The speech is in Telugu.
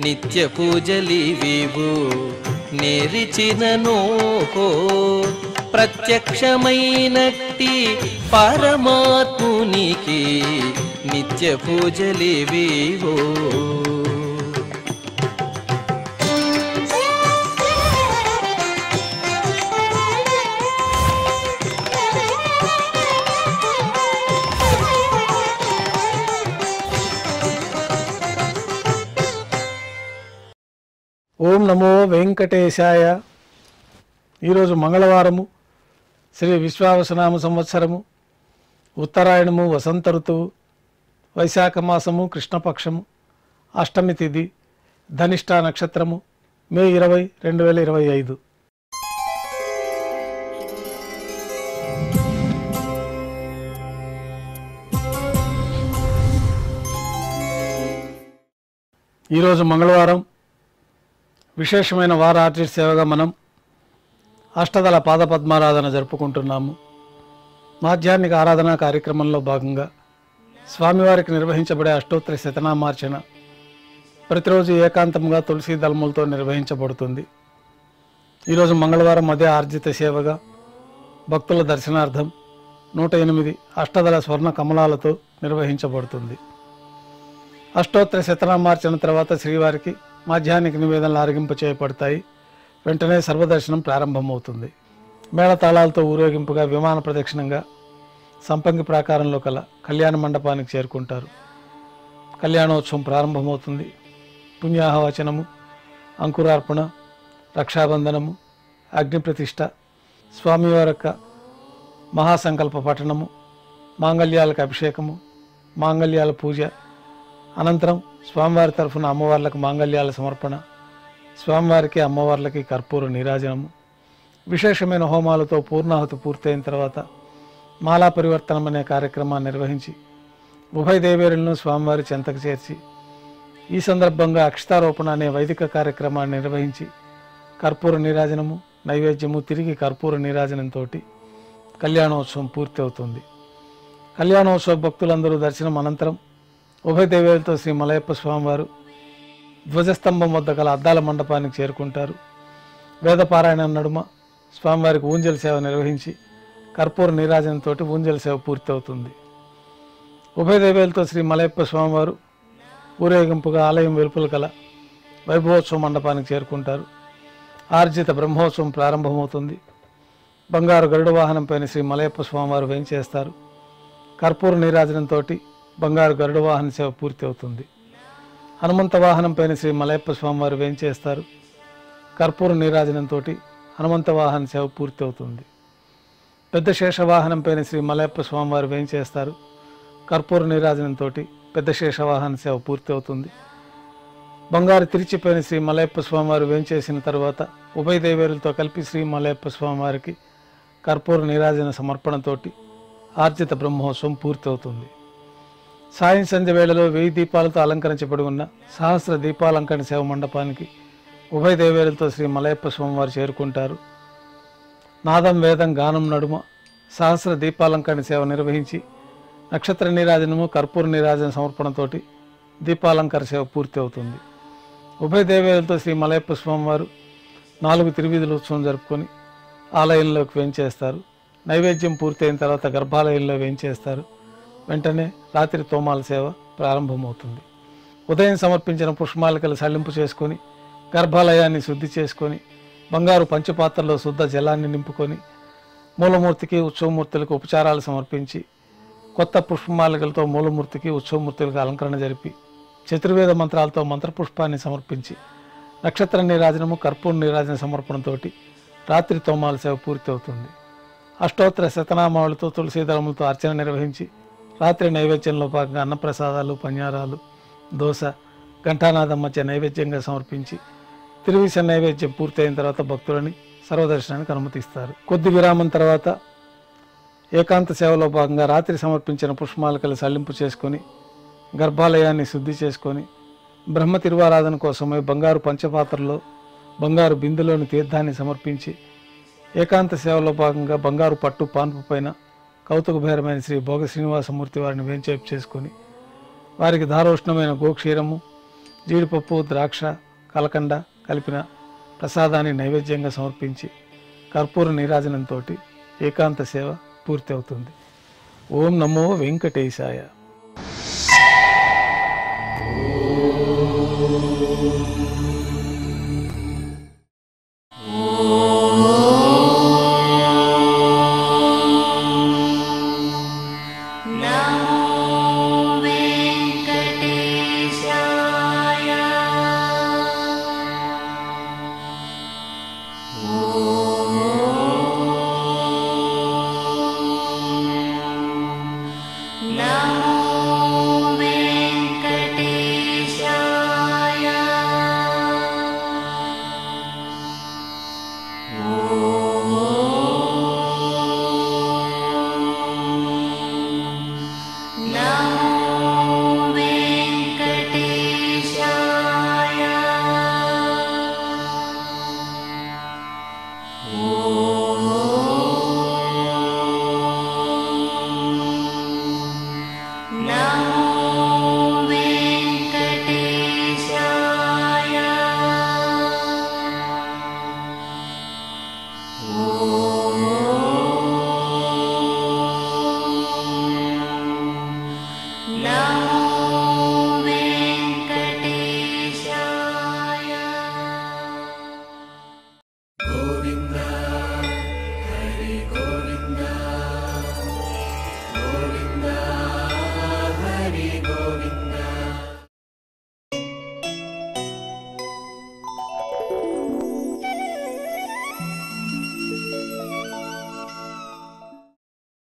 నిత్య పూజలివివు నేరిచినను ప్రత్యక్షమైనట్టి పరమాత్మునికి నిత్య పూజలివివో. ఓం నమో వెంకటేశాయ. ఈరోజు మంగళవారము, శ్రీ విశ్వావసనామ సంవత్సరము, ఉత్తరాయణము, వసంత ఋతువు, వైశాఖ మాసము, కృష్ణపక్షము, అష్టమి తిథి, ధనిష్ట నక్షత్రము, మే 20, 2025. ఈరోజు మంగళవారం విశేషమైన వార ఆర్టిస్ట్ సేవగా మనం అష్టదళ పాదపద్మారాధన జరుపుకుంటున్నాము. మాధ్యాహ్నిక ఆరాధనా కార్యక్రమంలో భాగంగా స్వామివారికి నిర్వహించబడే అష్టోత్తర శతనామార్చన ప్రతిరోజు ఏకాంతంగా తులసి దళములతో నిర్వహించబడుతుంది. ఈరోజు మంగళవారం అదే ఆర్జిత సేవగా భక్తుల దర్శనార్థం 108 అష్టదళ స్వర్ణ కమలాలతో నిర్వహించబడుతుంది. అష్టోత్తర శతనామార్చన తర్వాత శ్రీవారికి మాధ్యాహ్నిక నివేదనలు ఆరగింపు చేయబడతాయి. వెంటనే సర్వదర్శనం ప్రారంభమవుతుంది. మేళతాళాలతో ఊరేగింపుగా విమాన ప్రదక్షిణంగా సంపంగి ప్రాకారంలో కల కళ్యాణ మండపానికి చేరుకుంటారు. కళ్యాణోత్సవం ప్రారంభమవుతుంది. పుణ్యాహవచనము, అంకురార్పణ, రక్షాబంధనము, అగ్నిప్రతిష్ఠ, స్వామివారి యొక్క మహాసంకల్ప పఠనము, మాంగళ్యాలకు అభిషేకము, మాంగళ్యాల పూజ, అనంతరం స్వామివారి తరఫున అమ్మవార్లకు మాంగళ్యాల సమర్పణ, స్వామివారికి అమ్మవార్లకి కర్పూర నీరాజనము, విశేషమైన హోమాలతో పూర్ణాహుతి పూర్తయిన తర్వాత మాలా పరివర్తనం అనే కార్యక్రమాన్ని నిర్వహించి ఉభయ దేవేరులను స్వామివారి చెంతకు చేర్చి ఈ సందర్భంగా అక్షతారోపణ అనే వైదిక కార్యక్రమాన్ని నిర్వహించి కర్పూర నీరాజనము, నైవేద్యము, తిరిగి కర్పూర నీరాజనంతో కళ్యాణోత్సవం పూర్తి అవుతుంది. కళ్యాణోత్సవ భక్తులందరూ దర్శనం అనంతరం ఉభయ దేవేలతో శ్రీ మలయప్ప స్వామివారు ధ్వజస్తంభం వద్ద గల అద్దాల మండపానికి చేరుకుంటారు. వేదపారాయణం నడుమ స్వామివారికి ఊంజల్ సేవ నిర్వహించి కర్పూర నీరాజనంతో ఊంజల్ సేవ పూర్తి అవుతుంది. ఉభయ దేవేలతో శ్రీ మలయప్ప స్వామివారు ఊరేగింపుగా ఆలయం వెలుపల గల వైభవోత్సవ మండపానికి చేరుకుంటారు. ఆర్జిత బ్రహ్మోత్సవం ప్రారంభమవుతుంది. బంగారు గరుడ వాహనంపైన శ్రీ మలయప్ప స్వామివారు వేంచేస్తారు. కర్పూర నీరాజనంతో బంగారు గరుడ వాహన సేవ పూర్తి అవుతుంది. హనుమంత వాహనంపైన శ్రీ మలయప్ప స్వామివారు వేంచేస్తారు. కర్పూర నీరాజనంతో హనుమంత వాహన సేవ పూర్తి అవుతుంది. పెద్ద శేష వాహనంపైన శ్రీ మలయప్ప స్వామివారు వేంచేస్తారు. కర్పూర నీరాజనంతో పెద్ద శేష వాహన సేవ పూర్తి అవుతుంది. బంగారు తిరిచిపైన శ్రీ మలయప్ప స్వామివారు వేంచేసిన తర్వాత ఉభయ దేవేరులతో కలిపి శ్రీ మలయప్ప స్వామివారికి కర్పూర నీరాజన సమర్పణతోటి ఆర్జిత బ్రహ్మోత్సవం పూర్తి అవుతుంది. సాయం సంధ్య వేళలో 1000 దీపాలతో అలంకరించబడి ఉన్న సహస్ర దీపాలంకరణ సేవ మండపానికి ఉభయ దేవేరులతో శ్రీ మలయప్ప స్వామివారు చేరుకుంటారు. నాదం, వేదం, గానం నడుమ సహస్ర దీపాలంకరణ సేవ నిర్వహించి నక్షత్ర నీరాజనము, కర్పూర నీరాజన సమర్పణతోటి దీపాలంకరణ సేవ పూర్తి అవుతుంది. ఉభయ దేవేరులతో శ్రీ మలయప్ప స్వామివారు 4 తిరువీధుల ఉత్సవం జరుపుకొని ఆలయంలోకి వేంచేస్తారు. నైవేద్యం పూర్తయిన తర్వాత గర్భాలయంలో వేంచేస్తారు. వెంటనే రాత్రి తోమాల సేవ ప్రారంభమవుతుంది. ఉదయం సమర్పించిన పుష్పమాలికలు సల్లింపు చేసుకొని గర్భాలయాన్ని శుద్ధి చేసుకొని బంగారు పంచపాత్రలో శుద్ధ జలాన్ని నింపుకొని మూలమూర్తికి, ఉత్సవమూర్తులకు ఉపచారాలు సమర్పించి కొత్త పుష్పమాలికలతో మూలమూర్తికి, ఉత్సవమూర్తులకు అలంకరణ జరిపి చతుర్వేద మంత్రాలతో మంత్రపుష్పాన్ని సమర్పించి నక్షత్ర నీరాజనము, కర్పూర నీరాజన సమర్పణతో రాత్రి తోమాల సేవ పూర్తి అవుతుంది. అష్టోత్తర శతనామావళితో తులసి దళములతో అర్చన నిర్వహించి రాత్రి నైవేద్యంలో భాగంగా అన్నప్రసాదాలు, పన్యారాలు, దోశ, ఘంటానాదం మధ్య నైవేద్యంగా సమర్పించి తిరువిస నైవేద్యం పూర్తయిన తర్వాత భక్తులని సర్వదర్శనానికి అనుమతిస్తారు. కొద్ది విరామం తర్వాత ఏకాంత సేవలో భాగంగా రాత్రి సమర్పించిన పుష్పమాలికలు సల్లింపు చేసుకొని గర్భాలయాన్ని శుద్ధి చేసుకొని బ్రహ్మ తిరువారాధన కోసమై బంగారు పంచపాత్రలో బంగారు బిందులోని తీర్థాన్ని సమర్పించి ఏకాంత సేవలో భాగంగా బంగారు పట్టు పాన్పు పైన కౌతుకభైరమైన శ్రీ భోగ శ్రీనివాసమూర్తి వారిని వేంచేపు చేసుకొని వారికి ధారోష్ణమైన గోక్షీరము, జీడిపప్పు, ద్రాక్ష, కలకండ కలిపిన ప్రసాదాన్ని నైవేద్యంగా సమర్పించి కర్పూర నీరాజనంతో ఏకాంత సేవ పూర్తి అవుతుంది. ఓం నమో వెంకటేశాయ.